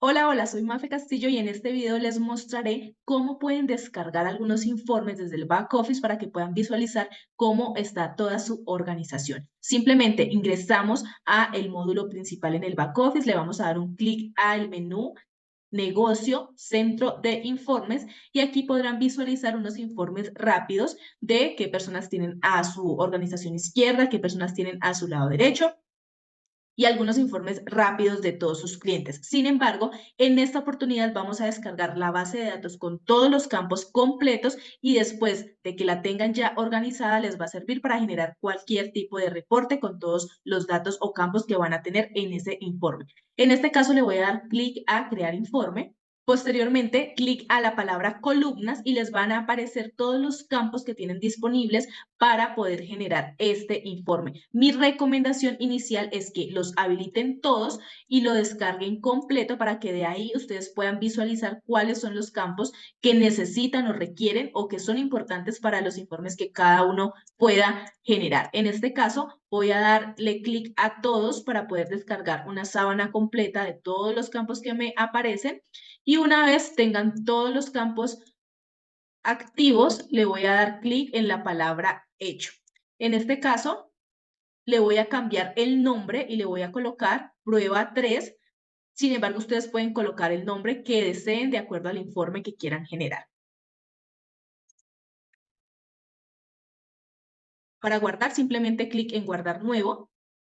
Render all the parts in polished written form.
Hola, hola, soy Mafe Castillo y en este video les mostraré cómo pueden descargar algunos informes desde el back office para que puedan visualizar cómo está toda su organización. Simplemente ingresamos a el módulo principal en el back office, le vamos a dar un clic al menú Negocio, Centro de Informes y aquí podrán visualizar unos informes rápidos de qué personas tienen a su organización izquierda, qué personas tienen a su lado derecho y algunos informes rápidos de todos sus clientes. Sin embargo, en esta oportunidad vamos a descargar la base de datos con todos los campos completos y después de que la tengan ya organizada les va a servir para generar cualquier tipo de reporte con todos los datos o campos que van a tener en ese informe. En este caso le voy a dar clic a crear informe. Posteriormente, clic a la palabra columnas y les van a aparecer todos los campos que tienen disponibles para poder generar este informe. Mi recomendación inicial es que los habiliten todos y lo descarguen completo para que de ahí ustedes puedan visualizar cuáles son los campos que necesitan o requieren o que son importantes para los informes que cada uno pueda generar. En este caso, voy a darle clic a todos para poder descargar una sábana completa de todos los campos que me aparecen y una vez tengan todos los campos activos, le voy a dar clic en la palabra hecho. En este caso, le voy a cambiar el nombre y le voy a colocar prueba 3. Sin embargo, ustedes pueden colocar el nombre que deseen de acuerdo al informe que quieran generar. Para guardar, simplemente clic en guardar nuevo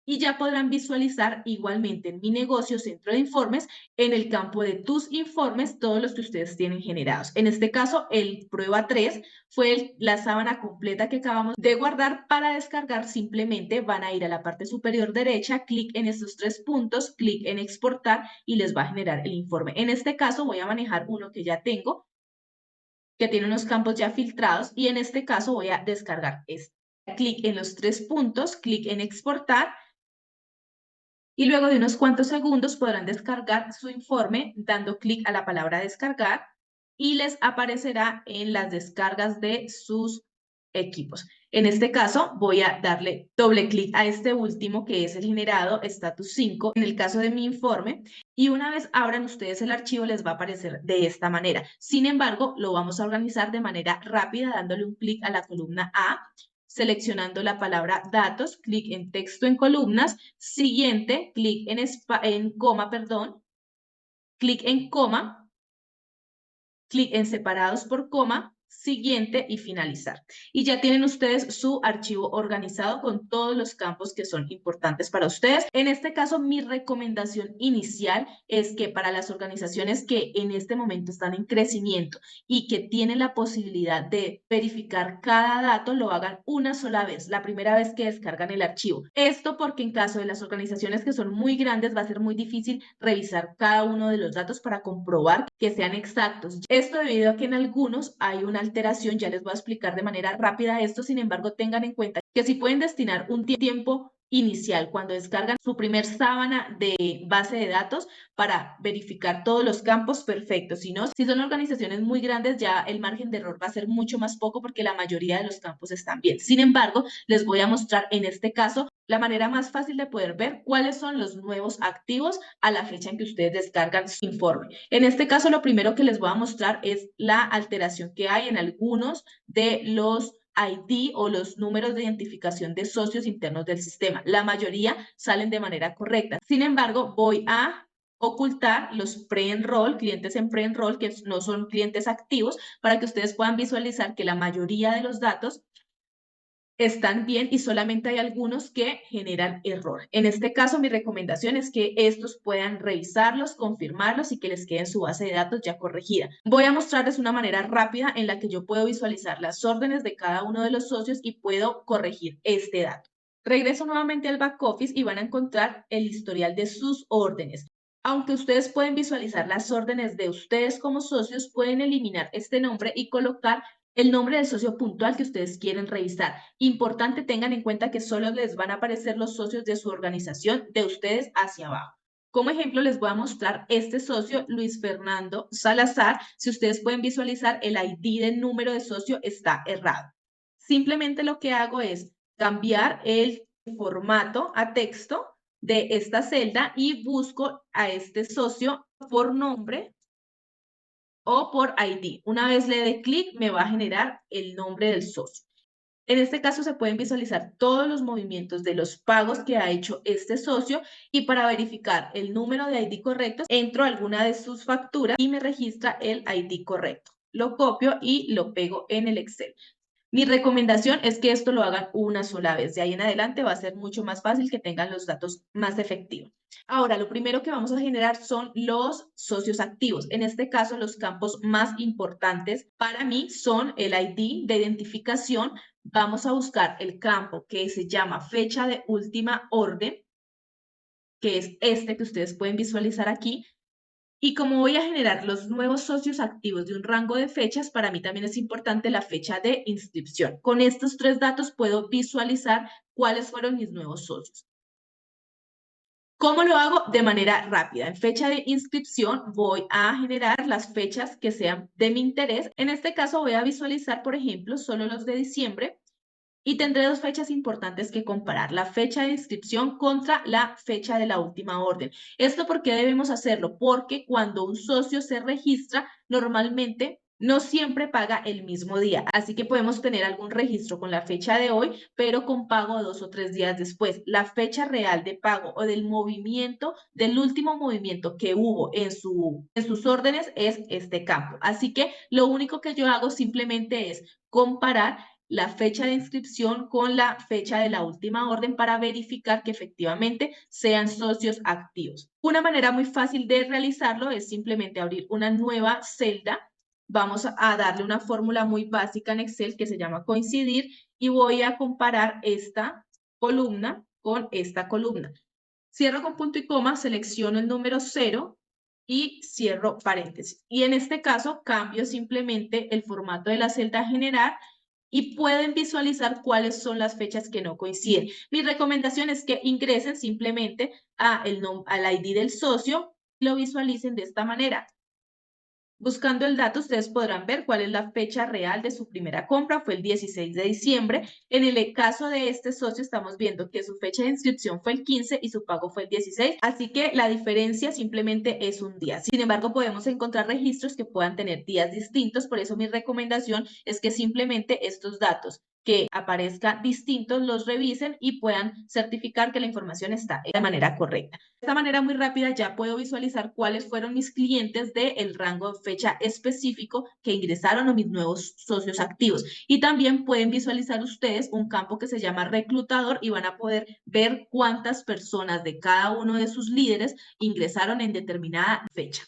y ya podrán visualizar igualmente en mi negocio centro de informes, en el campo de tus informes, todos los que ustedes tienen generados. En este caso, el prueba 3 fue la sábana completa que acabamos de guardar. Para descargar, simplemente van a ir a la parte superior derecha, clic en estos tres puntos, clic en exportar y les va a generar el informe. En este caso, voy a manejar uno que ya tengo, que tiene unos campos ya filtrados y en este caso voy a descargar este. Clic en los tres puntos, clic en exportar y luego de unos cuantos segundos podrán descargar su informe dando clic a la palabra descargar y les aparecerá en las descargas de sus equipos. En este caso voy a darle doble clic a este último que es el generado status 5 en el caso de mi informe y una vez abran ustedes el archivo les va a aparecer de esta manera. Sin embargo, lo vamos a organizar de manera rápida dándole un clic a la columna A, seleccionando la palabra datos, clic en texto en columnas, siguiente, clic en coma, perdón, clic en coma, clic en separados por coma, siguiente y finalizar. Y ya tienen ustedes su archivo organizado con todos los campos que son importantes para ustedes. En este caso, mi recomendación inicial es que para las organizaciones que en este momento están en crecimiento y que tienen la posibilidad de verificar cada dato, lo hagan una sola vez, la primera vez que descargan el archivo. Esto porque en caso de las organizaciones que son muy grandes va a ser muy difícil revisar cada uno de los datos para comprobar que sean exactos. Esto debido a que en algunos hay una alteración, ya les voy a explicar de manera rápida esto, sin embargo tengan en cuenta que si pueden destinar un tiempo inicial cuando descargan su primer sábana de base de datos para verificar todos los campos perfectos. Si no, si son organizaciones muy grandes, ya el margen de error va a ser mucho más poco porque la mayoría de los campos están bien. Sin embargo, les voy a mostrar en este caso la manera más fácil de poder ver cuáles son los nuevos activos a la fecha en que ustedes descargan su informe. En este caso, lo primero que les voy a mostrar es la alteración que hay en algunos de los ID o los números de identificación de socios internos del sistema. La mayoría salen de manera correcta. Sin embargo, voy a ocultar los pre-enroll, clientes en pre-enroll que no son clientes activos, para que ustedes puedan visualizar que la mayoría de los datos están bien y solamente hay algunos que generan error. En este caso, mi recomendación es que estos puedan revisarlos, confirmarlos y que les quede en su base de datos ya corregida. Voy a mostrarles una manera rápida en la que yo puedo visualizar las órdenes de cada uno de los socios y puedo corregir este dato. Regreso nuevamente al back office y van a encontrar el historial de sus órdenes. Aunque ustedes pueden visualizar las órdenes de ustedes como socios, pueden eliminar este nombre y colocar el nombre del socio puntual que ustedes quieren revisar. Importante, tengan en cuenta que solo les van a aparecer los socios de su organización de ustedes hacia abajo. Como ejemplo, les voy a mostrar este socio, Luis Fernando Salazar. Si ustedes pueden visualizar, el ID del número de socio está errado. Simplemente lo que hago es cambiar el formato a texto de esta celda y busco a este socio por nombre o por ID. Una vez le dé clic, me va a generar el nombre del socio. En este caso se pueden visualizar todos los movimientos de los pagos que ha hecho este socio y para verificar el número de ID correcto, entro a alguna de sus facturas y me registra el ID correcto. Lo copio y lo pego en el Excel. Mi recomendación es que esto lo hagan una sola vez. De ahí en adelante va a ser mucho más fácil que tengan los datos más efectivos. Ahora, lo primero que vamos a generar son los socios activos. En este caso, los campos más importantes para mí son el ID de identificación. Vamos a buscar el campo que se llama fecha de última orden, que es este que ustedes pueden visualizar aquí. Y como voy a generar los nuevos socios activos de un rango de fechas, para mí también es importante la fecha de inscripción. Con estos tres datos puedo visualizar cuáles fueron mis nuevos socios. ¿Cómo lo hago? De manera rápida. En fecha de inscripción voy a generar las fechas que sean de mi interés. En este caso voy a visualizar, por ejemplo, solo los de diciembre. Y tendré dos fechas importantes que comparar, la fecha de inscripción contra la fecha de la última orden. ¿Esto por qué debemos hacerlo? Porque cuando un socio se registra, normalmente no siempre paga el mismo día. Así que podemos tener algún registro con la fecha de hoy, pero con pago 2 o 3 días después. La fecha real de pago o del movimiento, del último movimiento que hubo en sus órdenes es este campo. Así que lo único que yo hago simplemente es comparar la fecha de inscripción con la fecha de la última orden para verificar que efectivamente sean socios activos. Una manera muy fácil de realizarlo es simplemente abrir una nueva celda. Vamos a darle una fórmula muy básica en Excel que se llama coincidir y voy a comparar esta columna con esta columna. Cierro con punto y coma, selecciono el número 0 y cierro paréntesis. Y en este caso cambio simplemente el formato de la celda a generar y pueden visualizar cuáles son las fechas que no coinciden. Mi recomendación es que ingresen simplemente al ID del socio y lo visualicen de esta manera. Buscando el dato, ustedes podrán ver cuál es la fecha real de su primera compra, fue el 16 de diciembre. En el caso de este socio, estamos viendo que su fecha de inscripción fue el 15 y su pago fue el 16, así que la diferencia simplemente es un día. Sin embargo, podemos encontrar registros que puedan tener días distintos, por eso mi recomendación es que simplemente estos datos que aparezcan distintos los revisen y puedan certificar que la información está de manera correcta. De esta manera muy rápida ya puedo visualizar cuáles fueron mis clientes del rango de fecha específico que ingresaron a mis nuevos socios activos. Y también pueden visualizar ustedes un campo que se llama reclutador y van a poder ver cuántas personas de cada uno de sus líderes ingresaron en determinada fecha.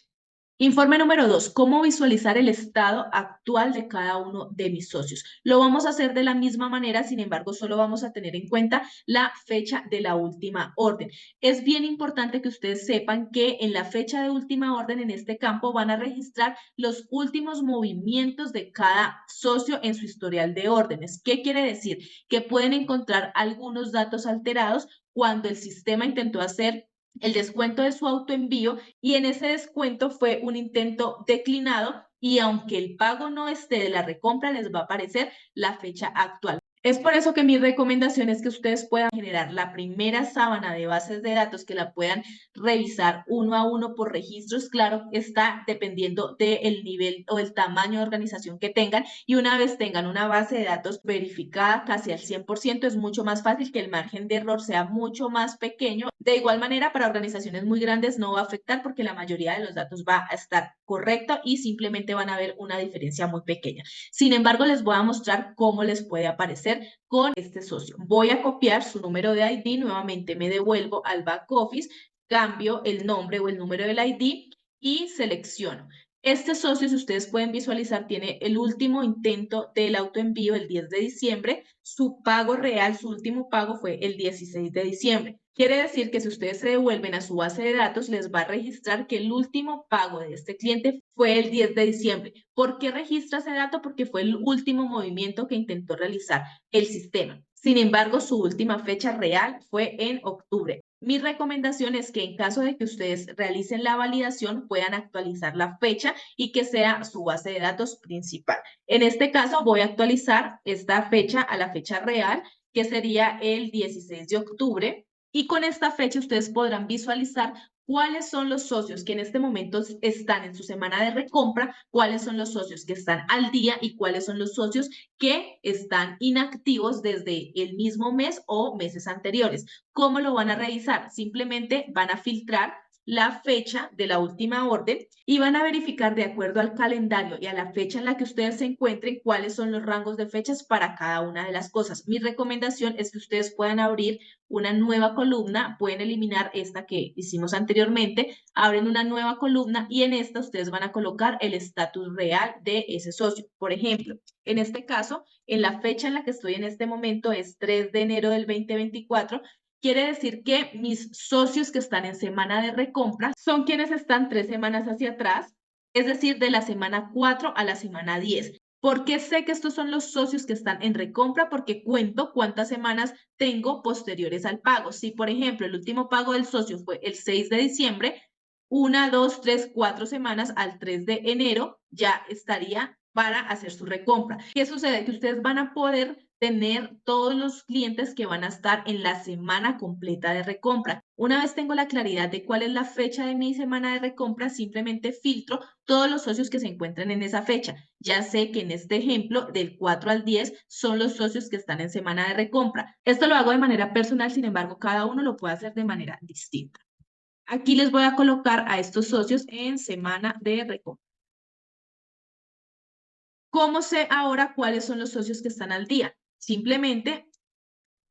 Informe número 2, ¿cómo visualizar el estado actual de cada uno de mis socios? Lo vamos a hacer de la misma manera, sin embargo, solo vamos a tener en cuenta la fecha de la última orden. Es bien importante que ustedes sepan que en la fecha de última orden, en este campo, van a registrar los últimos movimientos de cada socio en su historial de órdenes. ¿Qué quiere decir? Que pueden encontrar algunos datos alterados cuando el sistema intentó hacer el descuento de su autoenvío y en ese descuento fue un intento declinado y aunque el pago no esté de la recompra, les va a aparecer la fecha actual. Es por eso que mi recomendación es que ustedes puedan generar la primera sábana de bases de datos que la puedan revisar uno a uno por registros. Claro, está dependiendo del nivel o el tamaño de organización que tengan y una vez tengan una base de datos verificada casi al 100%, es mucho más fácil que el margen de error sea mucho más pequeño. De igual manera, para organizaciones muy grandes no va a afectar porque la mayoría de los datos va a estar correcto y simplemente van a ver una diferencia muy pequeña. Sin embargo, les voy a mostrar cómo les puede aparecer con este socio. Voy a copiar su número de ID, nuevamente me devuelvo al back office, cambio el nombre o el número del ID y selecciono. Este socio, si ustedes pueden visualizar, tiene el último intento del autoenvío el 10 de diciembre. Su pago real, su último pago fue el 16 de diciembre. Quiere decir que si ustedes se devuelven a su base de datos, les va a registrar que el último pago de este cliente fue el 10 de diciembre. ¿Por qué registra ese dato? Porque fue el último movimiento que intentó realizar el sistema. Sin embargo, su última fecha real fue en octubre. Mi recomendación es que en caso de que ustedes realicen la validación, puedan actualizar la fecha y que sea su base de datos principal. En este caso, voy a actualizar esta fecha a la fecha real, que sería el 16 de octubre. Y con esta fecha ustedes podrán visualizar cuáles son los socios que en este momento están en su semana de recompra, cuáles son los socios que están al día y cuáles son los socios que están inactivos desde el mismo mes o meses anteriores. ¿Cómo lo van a revisar? Simplemente van a filtrar la fecha de la última orden y van a verificar de acuerdo al calendario y a la fecha en la que ustedes se encuentren cuáles son los rangos de fechas para cada una de las cosas. Mi recomendación es que ustedes puedan abrir una nueva columna, pueden eliminar esta que hicimos anteriormente, abren una nueva columna y en esta ustedes van a colocar el estatus real de ese socio. Por ejemplo, en este caso, en la fecha en la que estoy en este momento es 3 de enero del 2024. Quiere decir que mis socios que están en semana de recompra son quienes están 3 semanas hacia atrás, es decir, de la semana 4 a la semana 10. ¿Por qué sé que estos son los socios que están en recompra? Porque cuento cuántas semanas tengo posteriores al pago. Si, por ejemplo, el último pago del socio fue el 6 de diciembre, 1, 2, 3, 4 semanas al 3 de enero ya estaría para hacer su recompra. ¿Qué sucede? Que ustedes van a poder tener todos los clientes que van a estar en la semana completa de recompra. Una vez tengo la claridad de cuál es la fecha de mi semana de recompra, simplemente filtro todos los socios que se encuentren en esa fecha. Ya sé que en este ejemplo, del 4 al 10 son los socios que están en semana de recompra. Esto lo hago de manera personal, sin embargo, cada uno lo puede hacer de manera distinta. Aquí les voy a colocar a estos socios en semana de recompra. ¿Cómo sé ahora cuáles son los socios que están al día? Simplemente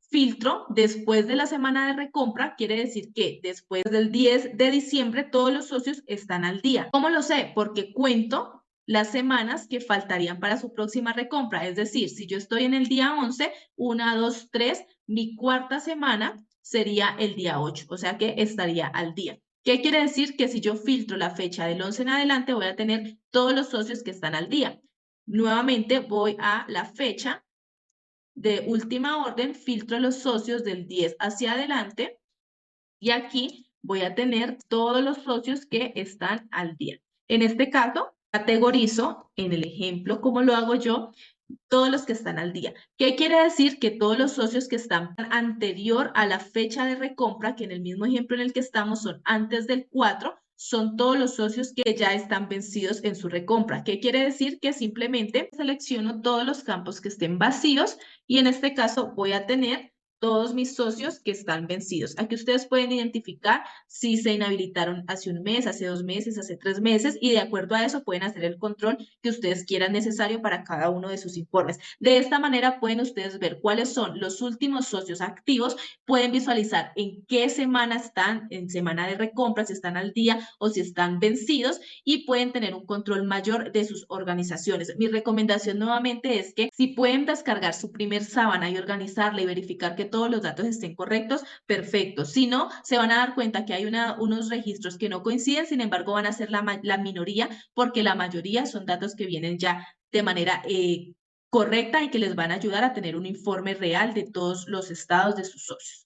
filtro después de la semana de recompra, quiere decir que después del 10 de diciembre todos los socios están al día. ¿Cómo lo sé? Porque cuento las semanas que faltarían para su próxima recompra. Es decir, si yo estoy en el día 11, 1, 2, 3, mi cuarta semana sería el día 8, o sea que estaría al día. ¿Qué quiere decir? Que si yo filtro la fecha del 11 en adelante, voy a tener todos los socios que están al día. Nuevamente voy a la fecha de última orden, filtro los socios del 10 hacia adelante y aquí voy a tener todos los socios que están al día. En este caso, categorizo en el ejemplo, como lo hago yo, todos los que están al día. ¿Qué quiere decir? Que todos los socios que están anterior a la fecha de recompra, que en el mismo ejemplo en el que estamos son antes del 4, son todos los socios que ya están vencidos en su recompra. ¿Qué quiere decir? Que simplemente selecciono todos los campos que estén vacíos y en este caso voy a tener todos mis socios que están vencidos. Aquí ustedes pueden identificar si se inhabilitaron hace un mes, hace 2 meses, hace 3 meses y de acuerdo a eso pueden hacer el control que ustedes quieran necesario para cada uno de sus informes. De esta manera pueden ustedes ver cuáles son los últimos socios activos, pueden visualizar en qué semana están, en semana de recompra, si están al día o si están vencidos y pueden tener un control mayor de sus organizaciones. Mi recomendación nuevamente es que si pueden descargar su primer sábana y organizarla y verificar que todos los datos estén correctos, perfecto. Si no, se van a dar cuenta que hay unos registros que no coinciden, sin embargo van a ser la minoría porque la mayoría son datos que vienen ya de manera correcta y que les van a ayudar a tener un informe real de todos los estados de sus socios.